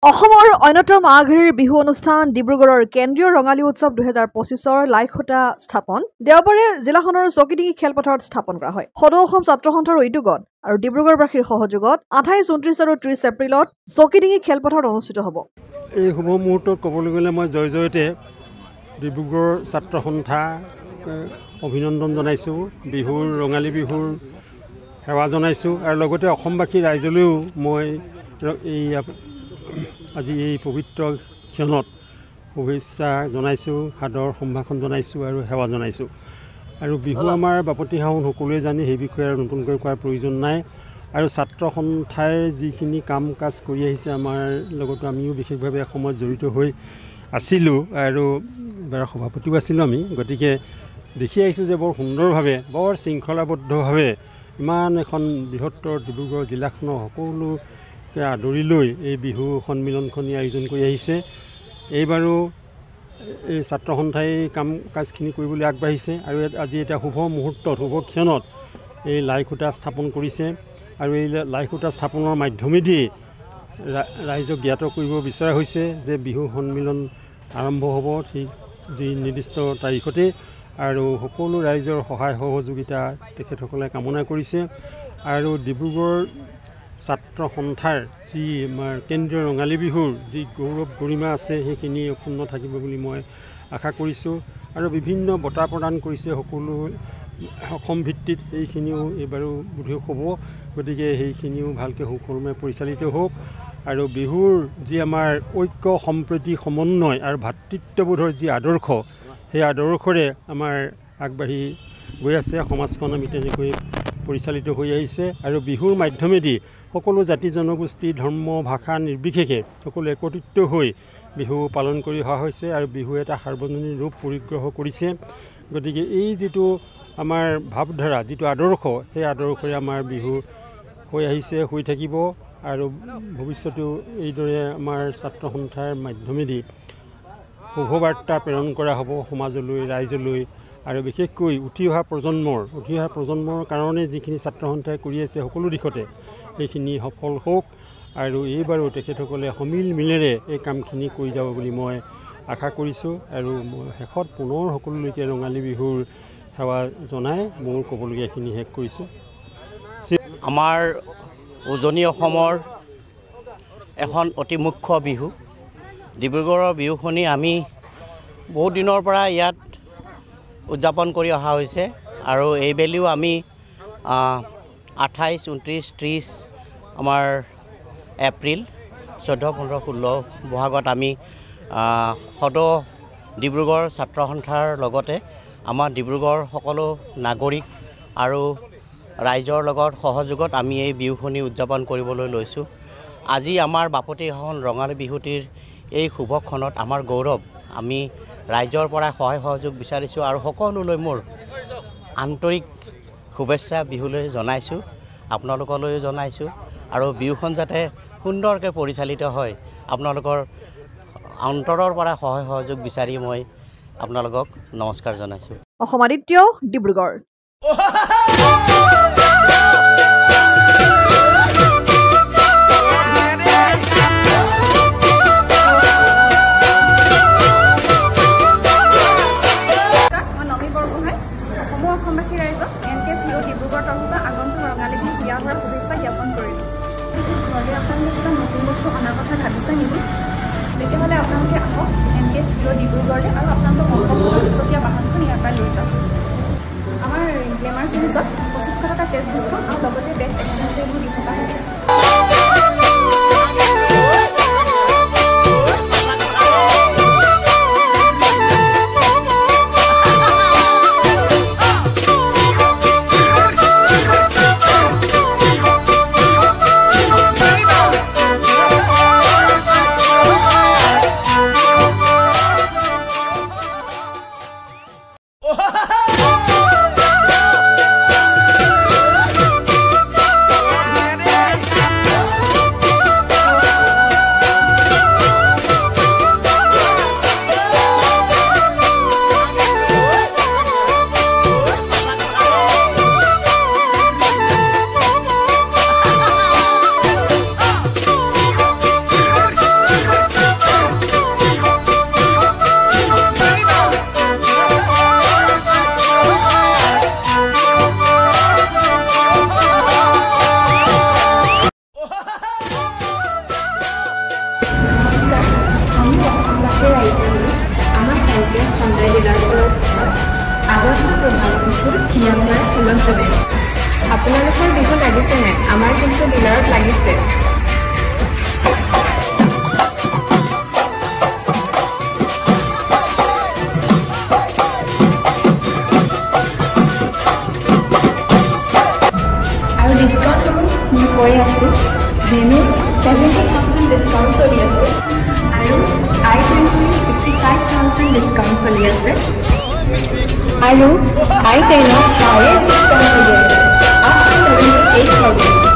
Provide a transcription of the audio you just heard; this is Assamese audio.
অসমৰ অন্যতম আগশাৰীৰ বিহু অনুষ্ঠান ডিব্ৰুগড়ৰ কেন্দ্ৰীয় ৰঙালী উৎসৱ 2025ৰ লাইখুটা স্থাপন দেওবাৰে জিলাখনৰ চকিডিঙি খেলপথাৰত স্থাপন কৰা হয়। সদৌ অসম ছাত্ৰ সন্থাৰ উদ্যোগত আৰু ডিব্ৰুগড়বাসীৰ সহযোগত 28, 29 আৰু 30 এপ্ৰিলত চকিডিঙি খেলপথাৰত অনুষ্ঠিত হ'ব। এই শুভ মুহূৰ্তত ক'বলৈ গ'লে মই জয়তে ডিব্ৰুগড় ছাত্ৰ সন্থা অভিনন্দন জনাইছোঁ, বিহুৰ ৰঙালী বিহুৰ সেৱা জনাইছোঁ আৰু লগতে অসমবাসী ৰাইজলৈও মই আজি এই পবিত্ৰ ক্ষণত শুভেচ্ছা জনাইছোঁ, সাদৰ সম্ভাষণ জনাইছোঁ আৰু সেৱা জনাইছোঁ। আৰু বিহু আমাৰ বাপতি সাহোন সকলোৱে জানি সেই বিষয়ে আৰু নতুনকৈ কোৱাৰ প্ৰয়োজন নাই। আৰু ছাত্ৰ সন্থাই যিখিনি কাম কাজ কৰি আহিছে আমাৰ লগতো আমিও বিশেষভাৱে সময়ত জড়িত হৈ আছিলোঁ আৰু এবাৰ সভাপতিও আছিলোঁ আমি। গতিকে দেখি আহিছোঁ যে বৰ সুন্দৰভাৱে বৰ শৃংখলাবদ্ধভাৱে ইমান এখন বৃহত্তৰ ডিব্ৰুগড় জিলাখনৰ সকলোকে আদৰি লৈ এই বিহু সন্মিলনখনি আয়োজন কৰি আহিছে। এইবাৰো এই ছাত্ৰ সন্থাই কাম কাজখিনি কৰিবলৈ আগবাঢ়িছে আৰু আজি এটা শুভ মুহূৰ্তত শুভ ক্ষণত এই লাইখুটা স্থাপন কৰিছে আৰু এই লাইখুটা স্থাপনৰ মাধ্যমেদি ৰাইজক জ্ঞাত কৰিব বিচৰা হৈছে যে বিহু সন্মিলন আৰম্ভ হ'ব ঠিক নিৰ্দিষ্ট তাৰিখতে আৰু সকলো ৰাইজৰ সহায় সহযোগিতা তেখেতসকলে কামনা কৰিছে। আৰু ডিব্ৰুগড় ছাত্ৰ সন্থাৰ যি আমাৰ কেন্দ্ৰীয় ৰঙালী বিহুৰ যি গৌৰৱ গৰিমা আছে সেইখিনি অক্ষুণ্ণ থাকিব বুলি মই আশা কৰিছোঁ। আৰু বিভিন্ন বঁটা প্ৰদান কৰিছে সকলো অসম ভিত্তিত, সেইখিনিও এইবাৰো বোধহয় হ'ব। গতিকে সেইখিনিও ভালকৈ সুকলমে পৰিচালিত হওক আৰু বিহুৰ যি আমাৰ ঐক্য সম্প্ৰীতি সমন্বয় আৰু ভাতৃত্ববোধৰ যি আদৰ্শ সেই আদৰ্শৰে আমাৰ আগবাঢ়ি গৈ আছে সমাজখন, আমি তেনেকৈ পৰিচালিত হৈ আহিছে। আৰু বিহুৰ মাধ্যমেদি সকলো জাতি জনগোষ্ঠী ধৰ্ম ভাষা নিৰ্বিশেষে সকলো একত্ৰিত হৈ বিহু পালন কৰি অহা হৈছে আৰু বিহু এটা সাৰ্বজনীন ৰূপ পৰিগ্ৰহ কৰিছে। গতিকে এই যিটো আমাৰ ভাৱধাৰা, যিটো আদৰ্শ, সেই আদৰ্শৰে আমাৰ বিহু হৈ আহিছে, হৈ থাকিব আৰু ভৱিষ্যতেও এইদৰে আমাৰ ছাত্ৰ সন্থাৰ মাধ্যমেদি শুভবাৰ্তা প্ৰেৰণ কৰা হ'ব সমাজলৈ, ৰাইজলৈ আৰু বিশেষকৈ উঠি অহা প্ৰজন্মৰ কাৰণে যিখিনি ছাত্ৰ সন্থাই কৰি আছে সকলো দিশতে সেইখিনি সফল হওক আৰু এইবাৰো তেখেতসকলে সমিল মিলেৰে এই কামখিনি কৰি যাব বুলি মই আশা কৰিছোঁ। আৰু মই শেষত পুনৰ সকলোলৈকে ৰঙালী বিহুৰ সেৱা জনাই মোৰ ক'বলগীয়াখিনি শেষ কৰিছোঁ। আমাৰ উজনি অসমৰ এখন অতি মুখ্য বিহু ডিব্ৰুগড়ৰ বিহুখনি আমি বহুত দিনৰ পৰা ইয়াত উদযাপন কৰি অহা হৈছে আৰু এইবেলিও আমি 28, 29, 30 আমাৰ এপ্ৰিল 14, 15, 16 বহাগত আমি সদৌ ডিব্ৰুগড় ছাত্ৰ সন্থাৰ লগতে আমাৰ ডিব্ৰুগড় সকলো নাগৰিক আৰু ৰাইজৰ লগত সহযোগত আমি এই বিহুখনি উদযাপন কৰিবলৈ লৈছোঁ। আজি আমাৰ বাপতি সাহোন ৰঙালী বিহুটিৰ এই শুভক্ষণত আমাৰ গৌৰৱ, আমি ৰাইজৰ পৰা সহায় সহযোগ বিচাৰিছোঁ আৰু সকলোলৈ মোৰ আন্তৰিক শুভেচ্ছা বিহুলৈ জনাইছোঁ, আপোনালোকলৈও জনাইছোঁ। আৰু বিহুখন যাতে সুন্দৰকৈ পৰিচালিত হয় আপোনালোকৰ অন্তৰৰ পৰা সহায় সহযোগ বিচাৰি মই আপোনালোকক নমস্কাৰ জনাইছোঁ। অসম আদিত্য, ডিব্ৰুগড়। অসমবাসী ৰাইজক NKS হিৰো ডিব্ৰুগড় তৰফৰ আগন্তুক ৰঙালী বিহু বিয়া হোৱাৰ শুভেচ্ছা জ্ঞাপন কৰিলোঁ। ঘৰলৈ আপোনালোকে কিবা নতুন বস্তু অনাৰ কথা ভাবিছে নেকি? তেতিয়াহ'লে আপোনালোকে আহক NKS হিৰো ডিব্ৰুগড়লৈ আৰু আপোনালোকৰ মনপচন্দৰ দুচকীয়া বাহনখন ইয়াৰ পৰা লৈ যাওক। আমাৰ গ্লেমাৰ চিৰিজত 2500 টকা কেছ ডিছকাউণ্ট আৰু লগতে বেষ্ট এক্সচেঞ্জ ৰেটবোৰ দি থকা হৈছে। আমি অসমবাসী ৰাইজে আমাৰ এনকেএছ সঞ্জয় ডিলাৰ আগন্তুক প্ৰধান বিহুৰ হিয়ামবাৰ সুলভ জনাইছোঁ আপোনালোকৰ বিহু লাগিছে নাই আমাৰ কিন্তু ডিলাৰত লাগিছে আৰু ডিছকাউণ্টসমূহ মই কৈ আছোঁ ভেনু 70,000 ডিছকাউণ্ট চলি আছে আৰু I-20 65,000 ডিছকাউণ্ট চলি আছে আৰু I-10 হাইয়েষ্ট ডিছকাউণ্ট চলি আছে up to 78,000